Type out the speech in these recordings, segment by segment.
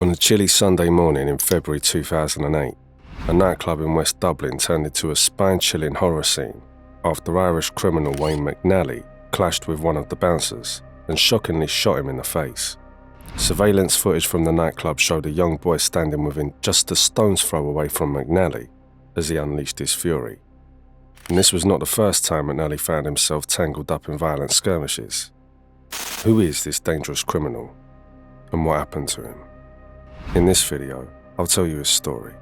On a chilly Sunday morning in February 2008, a nightclub in West Dublin turned into a spine-chilling horror scene after Irish criminal Wayne McNally clashed with one of the bouncers and shockingly shot him in the face. Surveillance footage from the nightclub showed a young boy standing within just a stone's throw away from McNally as he unleashed his fury. And this was not the first time McNally found himself tangled up in violent skirmishes. Who is this dangerous criminal, and what happened to him? In this video, I'll tell you his story.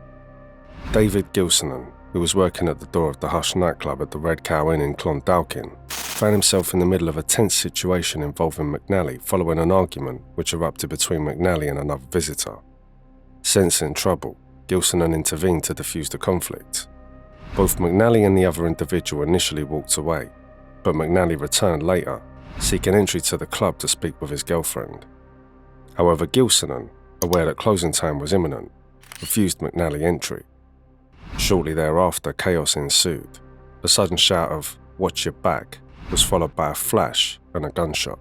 David Gilsonan, who was working at the door of the Hutch nightclub at the Red Cow Inn in Clondalkin, found himself in the middle of a tense situation involving McNally following an argument which erupted between McNally and another visitor. Sensing trouble, Gilsonan intervened to defuse the conflict. Both McNally and the other individual initially walked away, but McNally returned later, seeking entry to the club to speak with his girlfriend. However, Gilsonan, aware that closing time was imminent, refused McNally entry. Shortly thereafter, chaos ensued. A sudden shout of "Watch your back" was followed by a flash and a gunshot.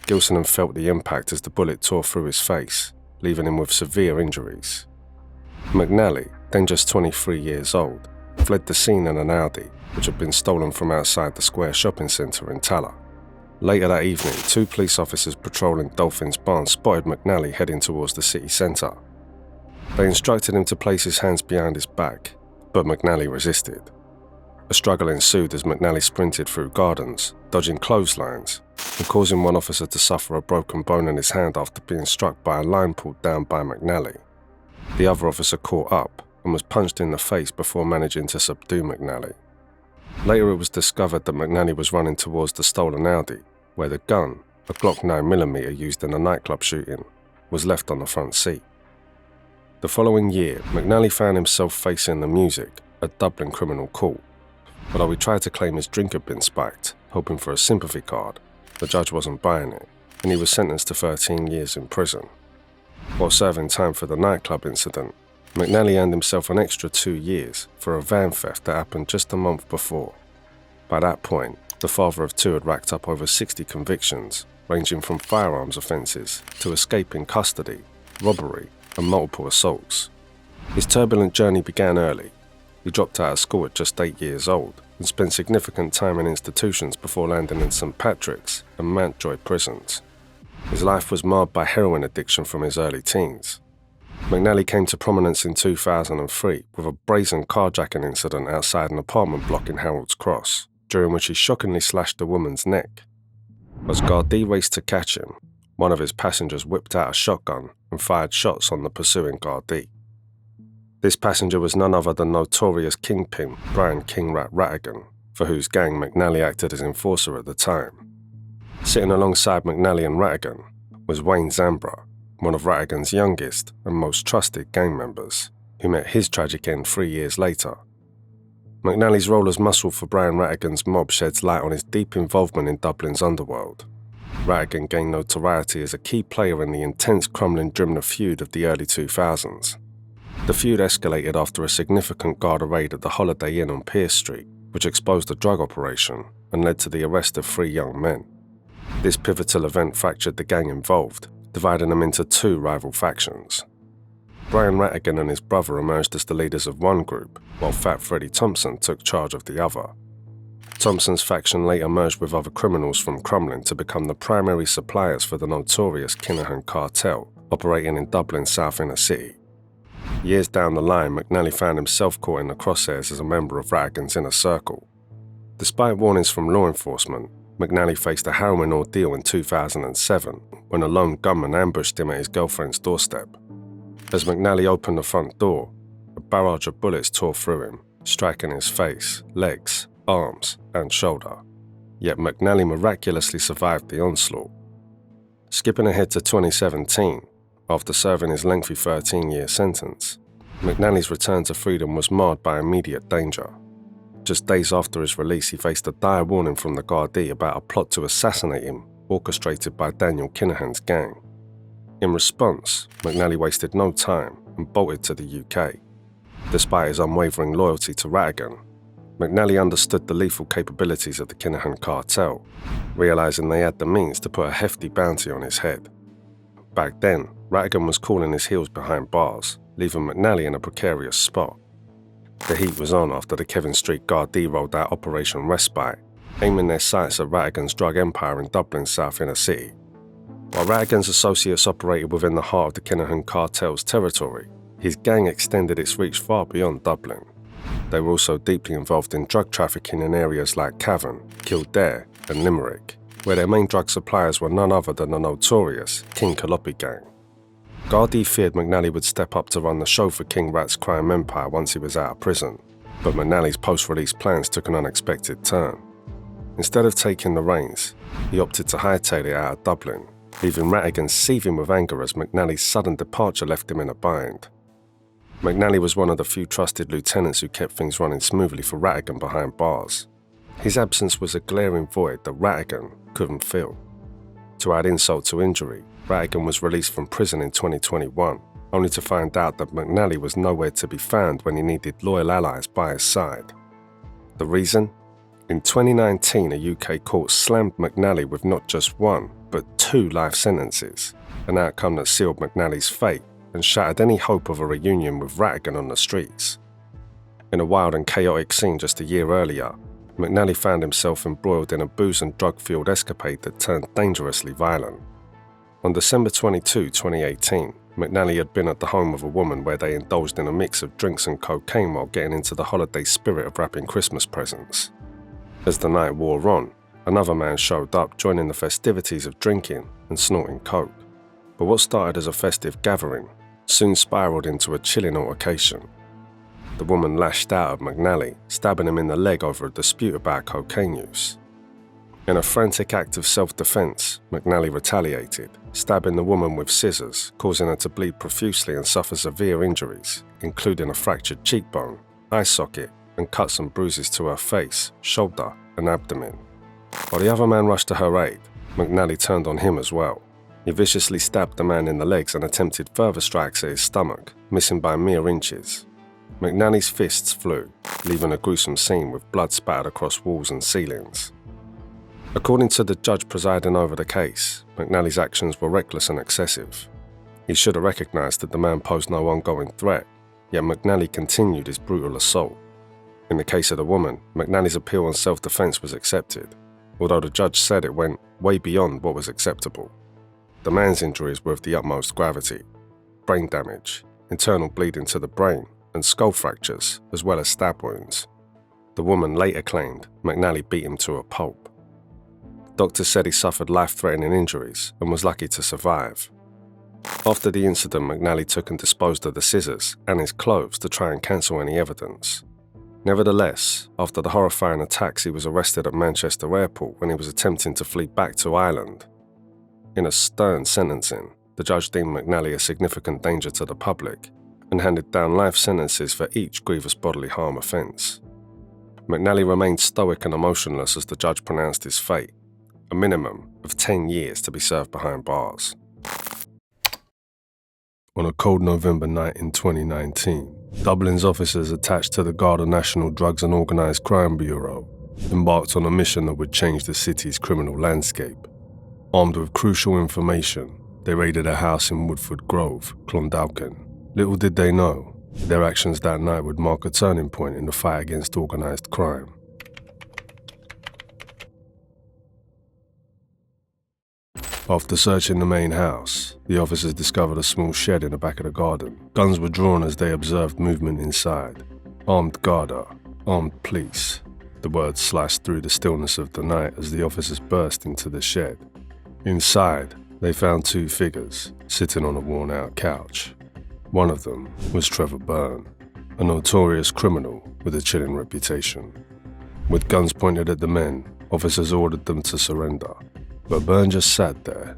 Gilsonan felt the impact as the bullet tore through his face, leaving him with severe injuries. McNally, then just 23 years old, fled the scene in an Audi, which had been stolen from outside the Square shopping centre in Tala. Later that evening, two police officers patrolling Dolphin's Barn spotted McNally heading towards the city centre. They instructed him to place his hands behind his back, but McNally resisted. A struggle ensued as McNally sprinted through gardens, dodging clotheslines, and causing one officer to suffer a broken bone in his hand after being struck by a line pulled down by McNally. The other officer caught up and was punched in the face before managing to subdue McNally. Later it was discovered that McNally was running towards the stolen Audi, where the gun, a Glock 9mm used in a nightclub shooting, was left on the front seat. The following year, McNally found himself facing the music at Dublin Criminal Court. Although he tried to claim his drink had been spiked, hoping for a sympathy card, the judge wasn't buying it, and he was sentenced to 13 years in prison. While serving time for the nightclub incident, McNally earned himself an extra 2 years for a van theft that happened just a month before. By that point, the father of two had racked up over 60 convictions, ranging from firearms offences to escaping custody, robbery, and multiple assaults. His turbulent journey began early. He dropped out of school at just 8 years old and spent significant time in institutions before landing in St Patrick's and Mountjoy prisons. His life was marred by heroin addiction from his early teens. McNally came to prominence in 2003 with a brazen carjacking incident outside an apartment block in Harold's Cross, during which he shockingly slashed a woman's neck. As Gardaí raced to catch him, one of his passengers whipped out a shotgun and fired shots on the pursuing Gardaí. This passenger was none other than notorious kingpin Brian King Rat Rattigan, for whose gang McNally acted as enforcer at the time. Sitting alongside McNally and Rattigan was Wayne Zambra, one of Rattigan's youngest and most trusted gang members, who met his tragic end 3 years later. McNally's role as muscle for Brian Rattigan's mob sheds light on his deep involvement in Dublin's underworld. Rattigan gained notoriety as a key player in the intense Crumlin-Drimnagh feud of the early 2000s. The feud escalated after a significant Garda raid at the Holiday Inn on Pierce Street, which exposed a drug operation and led to the arrest of 3 young men. This pivotal event fractured the gang involved, dividing them into 2 rival factions. Brian Rattigan and his brother emerged as the leaders of one group, while Fat Freddie Thompson took charge of the other. Thompson's faction later merged with other criminals from Crumlin to become the primary suppliers for the notorious Kinahan Cartel, operating in Dublin's South Inner City. Years down the line, McNally found himself caught in the crosshairs as a member of Rattigan's inner circle. Despite warnings from law enforcement, McNally faced a harrowing ordeal in 2007 when a lone gunman ambushed him at his girlfriend's doorstep. As McNally opened the front door, a barrage of bullets tore through him, striking his face, legs, arms, and shoulder. Yet McNally miraculously survived the onslaught. Skipping ahead to 2017, after serving his lengthy 13-year sentence, McNally's return to freedom was marred by immediate danger. Just days after his release, he faced a dire warning from the Gardaí about a plot to assassinate him, orchestrated by Daniel Kinahan's gang. In response, McNally wasted no time and bolted to the UK. Despite his unwavering loyalty to Rattigan, McNally understood the lethal capabilities of the Kinahan Cartel, realizing they had the means to put a hefty bounty on his head. Back then, Rattigan was cooling his heels behind bars, leaving McNally in a precarious spot. The heat was on after the Kevin Street Gardaí rolled out Operation Respite, aiming their sights at Rattigan's drug empire in Dublin's south inner city. While Rattigan's associates operated within the heart of the Kinahan Cartel's territory, his gang extended its reach far beyond Dublin. They were also deeply involved in drug trafficking in areas like Cavan, Kildare and Limerick, where their main drug suppliers were none other than the notorious King Calliope gang. Gardaí feared McNally would step up to run the show for King Rat's crime empire once he was out of prison, but McNally's post-release plans took an unexpected turn. Instead of taking the reins, he opted to hightail it out of Dublin, leaving Rattigan seething with anger as McNally's sudden departure left him in a bind. McNally was one of the few trusted lieutenants who kept things running smoothly for Rattigan behind bars. His absence was a glaring void that Rattigan couldn't fill. To add insult to injury, Rattigan was released from prison in 2021, only to find out that McNally was nowhere to be found when he needed loyal allies by his side. The reason? In 2019, a UK court slammed McNally with not just one, but 2 life sentences, an outcome that sealed McNally's fate and shattered any hope of a reunion with Rattigan on the streets. In a wild and chaotic scene just a year earlier, McNally found himself embroiled in a booze and drug-fueled escapade that turned dangerously violent. On December 22, 2018, McNally had been at the home of a woman where they indulged in a mix of drinks and cocaine while getting into the holiday spirit of wrapping Christmas presents. As the night wore on, another man showed up, joining the festivities of drinking and snorting coke. But what started as a festive gathering soon spiraled into a chilling altercation. The woman lashed out at McNally, stabbing him in the leg over a dispute about cocaine use. In a frantic act of self-defense, McNally retaliated, stabbing the woman with scissors, causing her to bleed profusely and suffer severe injuries, including a fractured cheekbone, eye socket, and cuts and bruises to her face, shoulder, and abdomen. While the other man rushed to her aid, McNally turned on him as well. He viciously stabbed the man in the legs and attempted further strikes at his stomach, missing by mere inches. McNally's fists flew, leaving a gruesome scene with blood spattered across walls and ceilings. According to the judge presiding over the case, McNally's actions were reckless and excessive. He should have recognized that the man posed no ongoing threat, yet McNally continued his brutal assault. In the case of the woman, McNally's appeal on self-defense was accepted, although the judge said it went way beyond what was acceptable. The man's injuries were of the utmost gravity: brain damage, internal bleeding to the brain, and skull fractures, as well as stab wounds. The woman later claimed McNally beat him to a pulp. Doctors said he suffered life-threatening injuries and was lucky to survive. After the incident, McNally took and disposed of the scissors and his clothes to try and cancel any evidence. Nevertheless, after the horrifying attacks, he was arrested at Manchester Airport when he was attempting to flee back to Ireland. In a stern sentencing, the judge deemed McNally a significant danger to the public and handed down life sentences for each grievous bodily harm offence. McNally remained stoic and emotionless as the judge pronounced his fate, a minimum of 10 years to be served behind bars. On a cold November night in 2019, Dublin's officers attached to the Garda National Drugs and Organised Crime Bureau embarked on a mission that would change the city's criminal landscape. Armed with crucial information, they raided a house in Woodford Grove, Clondalkin. Little did they know, their actions that night would mark a turning point in the fight against organised crime. After searching the main house, the officers discovered a small shed in the back of the garden. Guns were drawn as they observed movement inside. Armed Garda, armed police. The words slashed through the stillness of the night as the officers burst into the shed. Inside, they found 2 figures, sitting on a worn-out couch. One of them was Trevor Byrne, a notorious criminal with a chilling reputation. With guns pointed at the men, officers ordered them to surrender. But Byrne just sat there,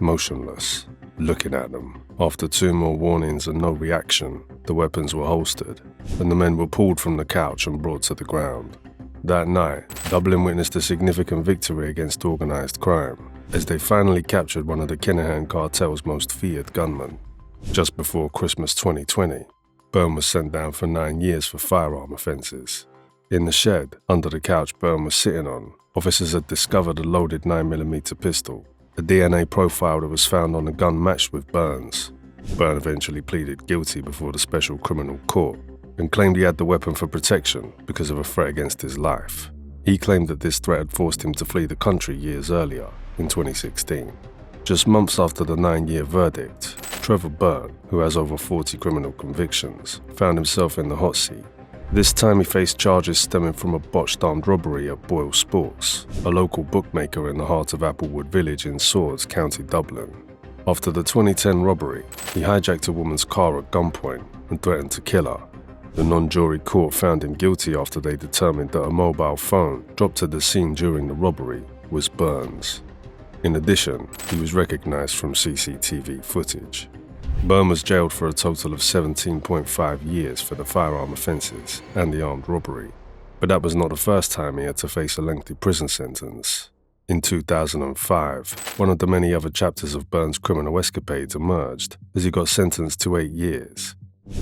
motionless, looking at them. After 2 more warnings and no reaction, the weapons were holstered, and the men were pulled from the couch and brought to the ground. That night, Dublin witnessed a significant victory against organised crime, as they finally captured one of the Kinahan Cartel's most feared gunmen. Just before Christmas 2020, Byrne was sent down for 9 years for firearm offences. In the shed, under the couch Byrne was sitting on, officers had discovered a loaded 9mm pistol A DNA profile that was found on the gun matched with Byrne's. Byrne eventually pleaded guilty before the Special Criminal Court and claimed he had the weapon for protection because of a threat against his life. He claimed that this threat had forced him to flee the country years earlier, in 2016. Just months after the 9-year verdict, Trevor Byrne, who has over 40 criminal convictions, found himself in the hot seat. This time he faced charges stemming from a botched armed robbery at Boyle Sports, a local bookmaker in the heart of Applewood Village in Swords, County Dublin. After the 2010 robbery, he hijacked a woman's car at gunpoint and threatened to kill her. The non-jury court found him guilty after they determined that a mobile phone dropped at the scene during the robbery was Byrne's. In addition, he was recognized from CCTV footage. Byrne was jailed for a total of 17.5 years for the firearm offences and the armed robbery, but that was not the first time he had to face a lengthy prison sentence. In 2005, one of the many other chapters of Byrne's criminal escapades emerged as he got sentenced to 8 years.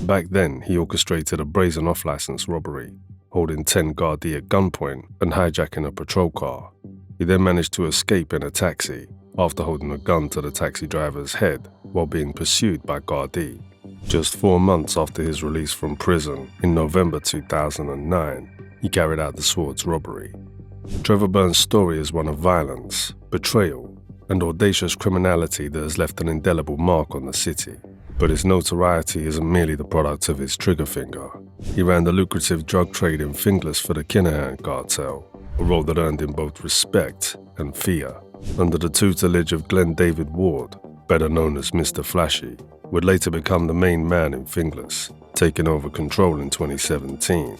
Back then, he orchestrated a brazen off-licence robbery, holding 10 Gardaí at gunpoint and hijacking a patrol car. He then managed to escape in a taxi after holding a gun to the taxi driver's head while being pursued by Gardaí. Just 4 months after his release from prison, in November 2009, he carried out the Swords robbery. Trevor Byrne's story is one of violence, betrayal, and audacious criminality that has left an indelible mark on the city. But his notoriety isn't merely the product of his trigger finger. He ran the lucrative drug trade in Finglas for the Kinahan Cartel, a role that earned him both respect and fear. Under the tutelage of Glen David Ward, better known as Mr. Flashy, would later become the main man in Finglas, taking over control in 2017.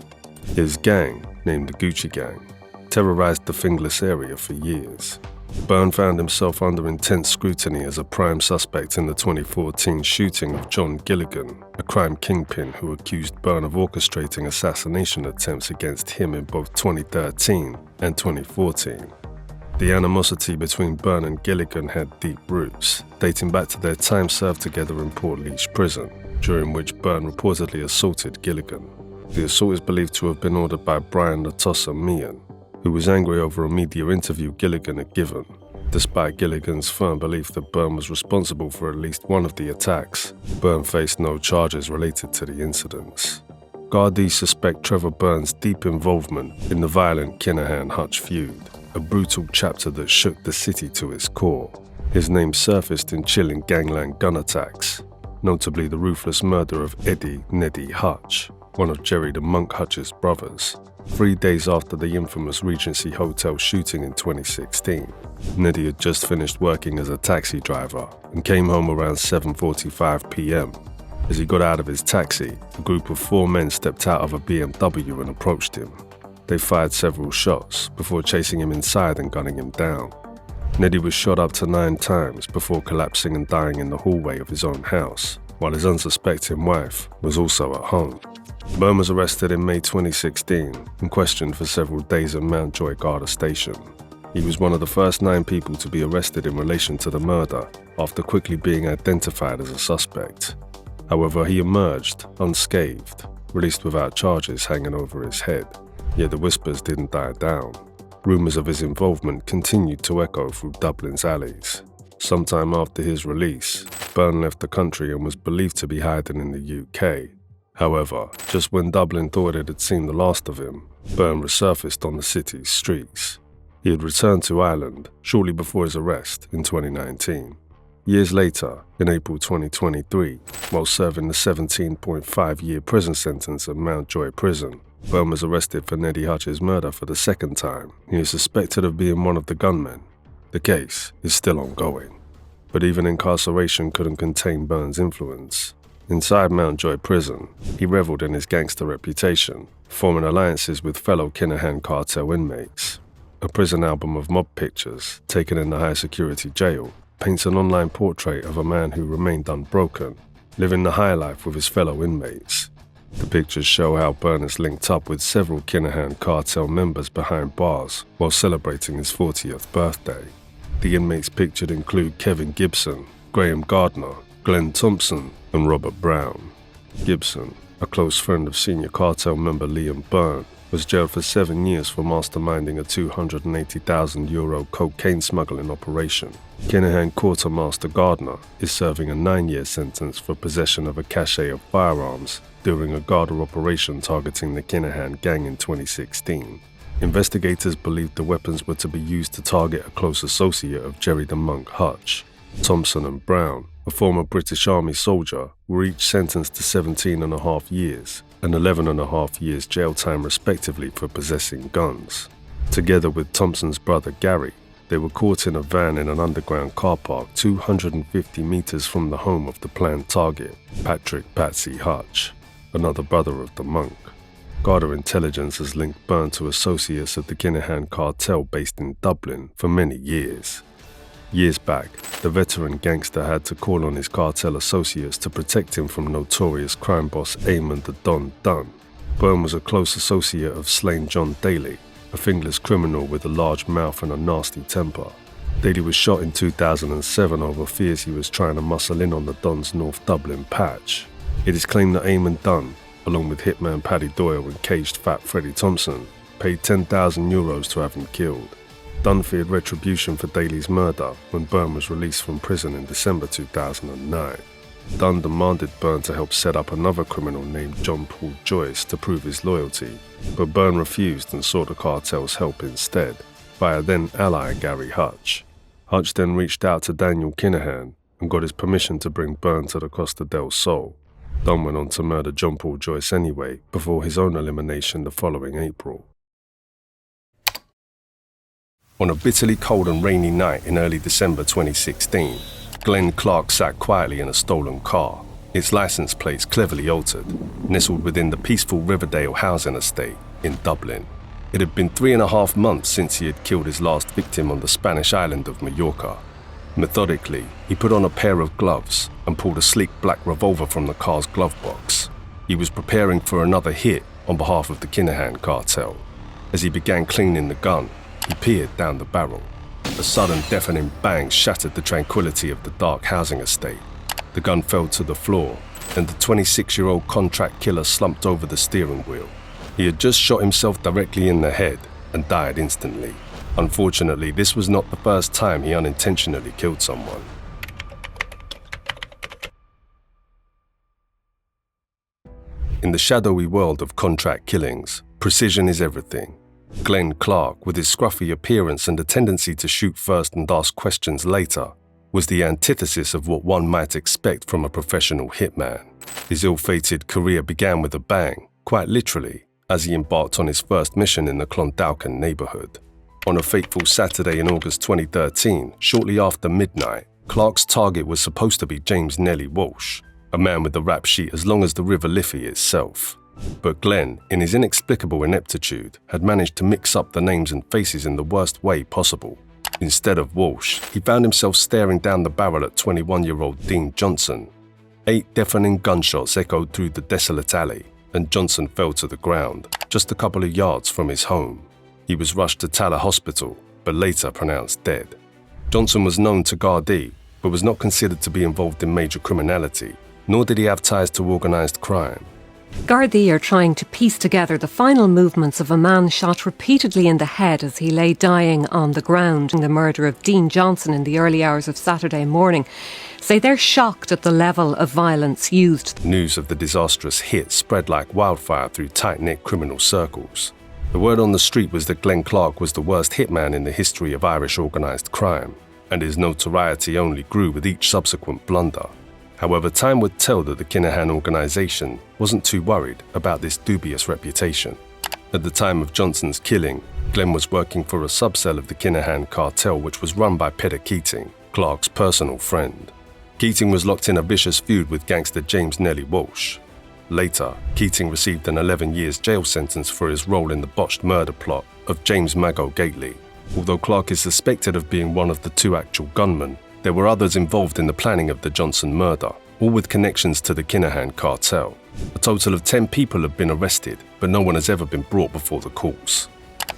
His gang, named the Gucci Gang, terrorized the Finglas area for years. Byrne found himself under intense scrutiny as a prime suspect in the 2014 shooting of John Gilligan, a crime kingpin who accused Byrne of orchestrating assassination attempts against him in both 2013 and 2014. The animosity between Byrne and Gilligan had deep roots, dating back to their time served together in Portlaoise prison, during which Byrne reportedly assaulted Gilligan. The assault is believed to have been ordered by Brian Latossa Meehan, who was angry over a media interview Gilligan had given. Despite Gilligan's firm belief that Byrne was responsible for at least one of the attacks, Byrne faced no charges related to the incidents. Gardaí suspect Trevor Byrne's deep involvement in the violent Kinahan-Hutch feud, a brutal chapter that shook the city to its core. His name surfaced in chilling gangland gun attacks, notably the ruthless murder of Eddie "Neddy" Hutch, one of Jerry the Monk Hutch's brothers, 3 days after the infamous Regency Hotel shooting in 2016. Neddy had just finished working as a taxi driver and came home around 7:45 p.m. As he got out of his taxi, a group of 4 men stepped out of a BMW and approached him. They fired several shots before chasing him inside and gunning him down. Neddy was shot up to 9 times before collapsing and dying in the hallway of his own house, while his unsuspecting wife was also at home. Byrne was arrested in May 2016 and questioned for several days at Mountjoy Garda Station. He was one of the first 9 people to be arrested in relation to the murder after quickly being identified as a suspect. However, he emerged unscathed, released without charges hanging over his head. Yet the whispers didn't die down. Rumours of his involvement continued to echo through Dublin's alleys. Sometime after his release, Byrne left the country and was believed to be hiding in the UK. However, just when Dublin thought it had seen the last of him, Byrne resurfaced on the city's streets. He had returned to Ireland shortly before his arrest in 2019. Years later, in April 2023, while serving the 17.5-year prison sentence at Mountjoy Prison, Byrne was arrested for Neddy Hutch's murder for the second time. He is suspected of being one of the gunmen. The case is still ongoing, but even incarceration couldn't contain Byrne's influence. Inside Mountjoy Prison, he revelled in his gangster reputation, forming alliances with fellow Kinahan Cartel inmates. A prison album of mob pictures, taken in the high-security jail, paints an online portrait of a man who remained unbroken, living the high life with his fellow inmates. The pictures show how Byrne is linked up with several Kinahan Cartel members behind bars while celebrating his 40th birthday. The inmates pictured include Kevin Gibson, Graham Gardner, Glenn Thompson, and Robert Brown. Gibson, a close friend of senior cartel member Liam Byrne, was jailed for 7 years for masterminding a €280,000 cocaine smuggling operation. Kinahan quartermaster Gardner is serving a 9-year sentence for possession of a cache of firearms during a Garda operation targeting the Kinahan gang in 2016. Investigators believed the weapons were to be used to target a close associate of Jerry the Monk Hutch. Thompson and Brown, a former British Army soldier, were each sentenced to 17.5 years and 11.5 years jail time respectively for possessing guns. Together with Thompson's brother Gary, they were caught in a van in an underground car park 250 meters from the home of the planned target, Patrick "Patsy" Hutch, another brother of the monk. Garda intelligence has linked Byrne to associates of the Kinahan Cartel based in Dublin for many years. Years back, the veteran gangster had to call on his cartel associates to protect him from notorious crime boss Eamon the Don Dunn. Byrne was a close associate of slain John Daly, a fingerless criminal with a large mouth and a nasty temper. Daly was shot in 2007 over fears he was trying to muscle in on the Don's North Dublin patch. It is claimed that Eamon Dunn, along with hitman Paddy Doyle and caged fat Freddie Thompson, paid €10,000 to have him killed. Dunn feared retribution for Daly's murder when Byrne was released from prison in December 2009. Dunn demanded Byrne to help set up another criminal named John Paul Joyce to prove his loyalty, but Byrne refused and sought the cartel's help instead, via then-ally Gary Hutch. Hutch then reached out to Daniel Kinahan and got his permission to bring Byrne to the Costa del Sol. Dunn went on to murder John Paul Joyce anyway, before his own elimination the following April. On a bitterly cold and rainy night in early December 2016, Glen Clarke sat quietly in a stolen car, its license plates cleverly altered, nestled within the peaceful Riverdale housing estate in Dublin. It had been 3.5 months since he had killed his last victim on the Spanish island of Mallorca. Methodically, he put on a pair of gloves and pulled a sleek black revolver from the car's glove box. He was preparing for another hit on behalf of the Kinahan cartel. As he began cleaning the gun, he peered down the barrel. A sudden deafening bang shattered the tranquility of the dark housing estate. The gun fell to the floor, and the 26-year-old contract killer slumped over the steering wheel. He had just shot himself directly in the head and died instantly. Unfortunately, this was not the first time he unintentionally killed someone. In the shadowy world of contract killings, precision is everything. Glen Clarke, with his scruffy appearance and a tendency to shoot first and ask questions later, was the antithesis of what one might expect from a professional hitman. His ill-fated career began with a bang, quite literally, as he embarked on his first mission in the Clondalkin neighborhood. On a fateful Saturday in August 2013, shortly after midnight, Clarke's target was supposed to be James Nellie Walsh, a man with a rap sheet as long as the River Liffey itself. But Glen, in his inexplicable ineptitude, had managed to mix up the names and faces in the worst way possible. Instead of Walsh, he found himself staring down the barrel at 21-year-old Dean Johnson. 8 deafening gunshots echoed through the desolate alley, and Johnson fell to the ground, just a couple of yards from his home. He was rushed to Tala Hospital, but later pronounced dead. Johnson was known to Gardaí, but was not considered to be involved in major criminality, nor did he have ties to organised crime. Gardaí are trying to piece together the final movements of a man shot repeatedly in the head as he lay dying on the ground in the murder of Dean Johnson in the early hours of Saturday morning. Say they're shocked at the level of violence used. News of the disastrous hit spread like wildfire through tight-knit criminal circles. The word on the street was that Glen Clarke was the worst hitman in the history of Irish organised crime, and his notoriety only grew with each subsequent blunder. However, time would tell that the Kinahan organisation wasn't too worried about this dubious reputation. At the time of Johnson's killing, Glen was working for a subcell of the Kinahan cartel which was run by Peter Keating, Clarke's personal friend. Keating was locked in a vicious feud with gangster James Nellie Walsh. Later, Keating received an 11 years jail sentence for his role in the botched murder plot of James Mago Gately. Although Clarke is suspected of being one of the 2 actual gunmen, there were others involved in the planning of the Johnson murder, all with connections to the Kinahan cartel. A total of 10 people have been arrested, but no one has ever been brought before the courts.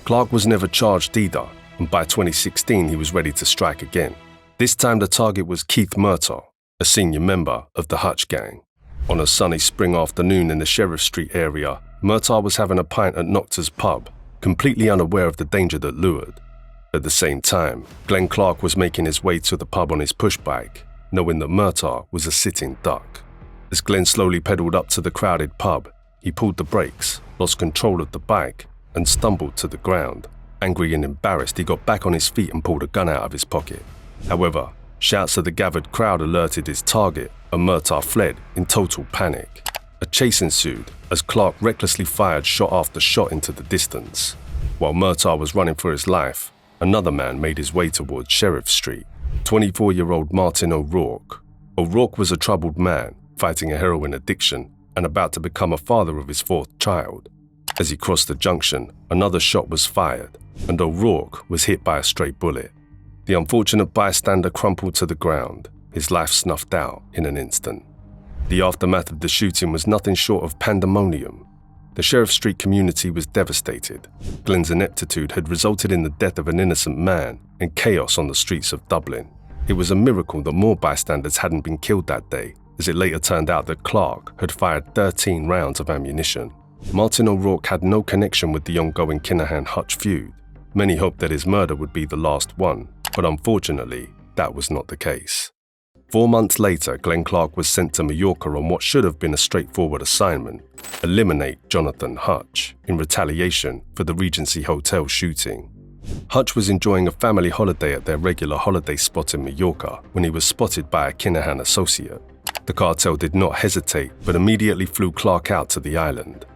Clarke was never charged either, and by 2016 he was ready to strike again. This time the target was Keith Murtaugh, a senior member of the Hutch gang. On a sunny spring afternoon in the Sheriff Street area, Murtaugh was having a pint at Nocta's pub, completely unaware of the danger that lured. At the same time, Glen Clarke was making his way to the pub on his pushbike, knowing that Murtaugh was a sitting duck. As Glen slowly pedaled up to the crowded pub, he pulled the brakes, lost control of the bike, and stumbled to the ground. Angry and embarrassed, he got back on his feet and pulled a gun out of his pocket. However, shouts of the gathered crowd alerted his target, and Murtaugh fled in total panic. A chase ensued as Clarke recklessly fired shot after shot into the distance. While Murtaugh was running for his life, another man made his way towards Sheriff Street. 24-year-old Martin O'Rourke. O'Rourke was a troubled man, fighting a heroin addiction and about to become a father of his fourth child. As he crossed the junction, another shot was fired, and O'Rourke was hit by a stray bullet. The unfortunate bystander crumpled to the ground, his life snuffed out in an instant. The aftermath of the shooting was nothing short of pandemonium. The Sheriff Street community was devastated. Glen's ineptitude had resulted in the death of an innocent man and chaos on the streets of Dublin. It was a miracle that more bystanders hadn't been killed that day, as it later turned out that Clarke had fired 13 rounds of ammunition. Martin O'Rourke had no connection with the ongoing Kinahan-Hutch feud. Many hoped that his murder would be the last one, but unfortunately, that was not the case. 4 months later, Glen Clarke was sent to Mallorca on what should have been a straightforward assignment: eliminate Jonathan Hutch in retaliation for the Regency Hotel shooting. Hutch was enjoying a family holiday at their regular holiday spot in Mallorca when he was spotted by a Kinahan associate. The cartel did not hesitate, but immediately flew Clarke out to the island.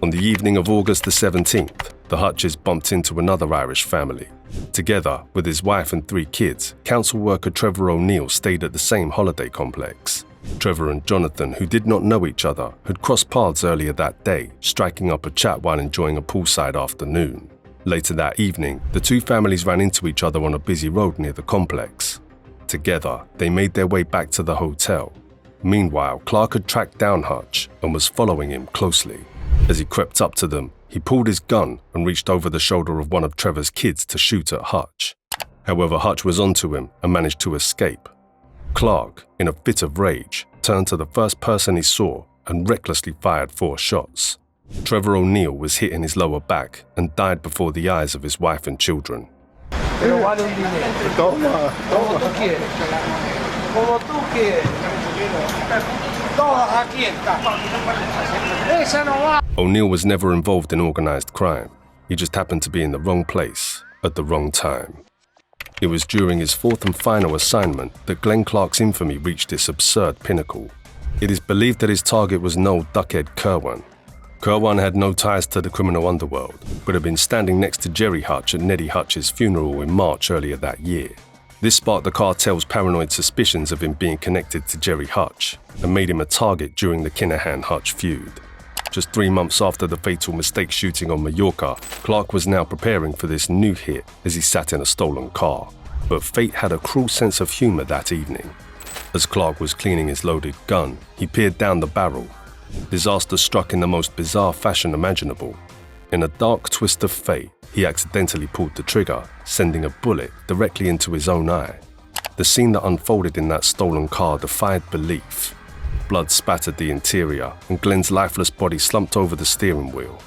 On the evening of August the 17th, the Hutches bumped into another Irish family. Together, with his wife and 3 kids, council worker Trevor O'Neill stayed at the same holiday complex. Trevor and Jonathan, who did not know each other, had crossed paths earlier that day, striking up a chat while enjoying a poolside afternoon. Later that evening, the 2 families ran into each other on a busy road near the complex. Together, they made their way back to the hotel. Meanwhile, Clarke had tracked down Hutch and was following him closely. As he crept up to them, he pulled his gun and reached over the shoulder of one of Trevor's kids to shoot at Hutch. However, Hutch was onto him and managed to escape. Clarke, in a fit of rage, turned to the first person he saw and recklessly fired 4 shots. Trevor O'Neill was hit in his lower back and died before the eyes of his wife and children. O'Neill was never involved in organized crime. He just happened to be in the wrong place at the wrong time. It was during his 4th and final assignment that Glen Clarke's infamy reached its absurd pinnacle. It is believed that his target was Noel Duckhead Kirwan. Kirwan had no ties to the criminal underworld, but had been standing next to Jerry Hutch at Neddy Hutch's funeral in March earlier that year. This sparked the cartel's paranoid suspicions of him being connected to Jerry Hutch and made him a target during the Kinahan-Hutch feud. Just 3 months after the fatal mistake shooting on Mallorca, Clarke was now preparing for this new hit as he sat in a stolen car. But fate had a cruel sense of humor that evening. As Clarke was cleaning his loaded gun, he peered down the barrel. Disaster struck in the most bizarre fashion imaginable. In a dark twist of fate, he accidentally pulled the trigger, sending a bullet directly into his own eye. The scene that unfolded in that stolen car defied belief. Blood spattered the interior, and Glen's lifeless body slumped over the steering wheel.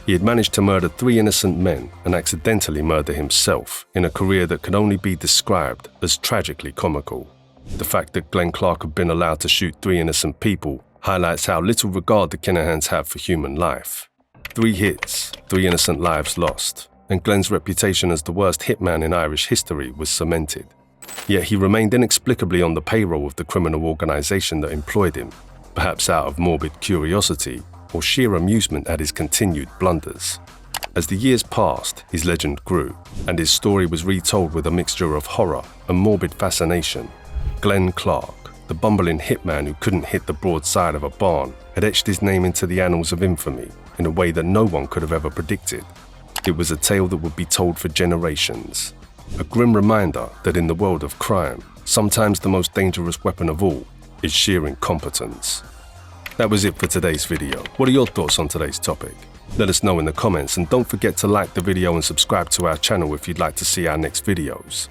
He had managed to murder 3 innocent men and accidentally murder himself in a career that could only be described as tragically comical. The fact that Glen Clarke had been allowed to shoot 3 innocent people highlights how little regard the Kinahans have for human life. 3 hits, 3 innocent lives lost, and Glen's reputation as the worst hitman in Irish history was cemented. Yet he remained inexplicably on the payroll of the criminal organization that employed him, perhaps out of morbid curiosity or sheer amusement at his continued blunders. As the years passed, his legend grew, and his story was retold with a mixture of horror and morbid fascination. Glen Clarke, the bumbling hitman who couldn't hit the broadside of a barn, had etched his name into the annals of infamy in a way that no one could have ever predicted. It was a tale that would be told for generations. A grim reminder that in the world of crime, sometimes the most dangerous weapon of all is sheer incompetence. That was it for today's video. What are your thoughts on today's topic? Let us know in the comments, and don't forget to like the video and subscribe to our channel if you'd like to see our next videos.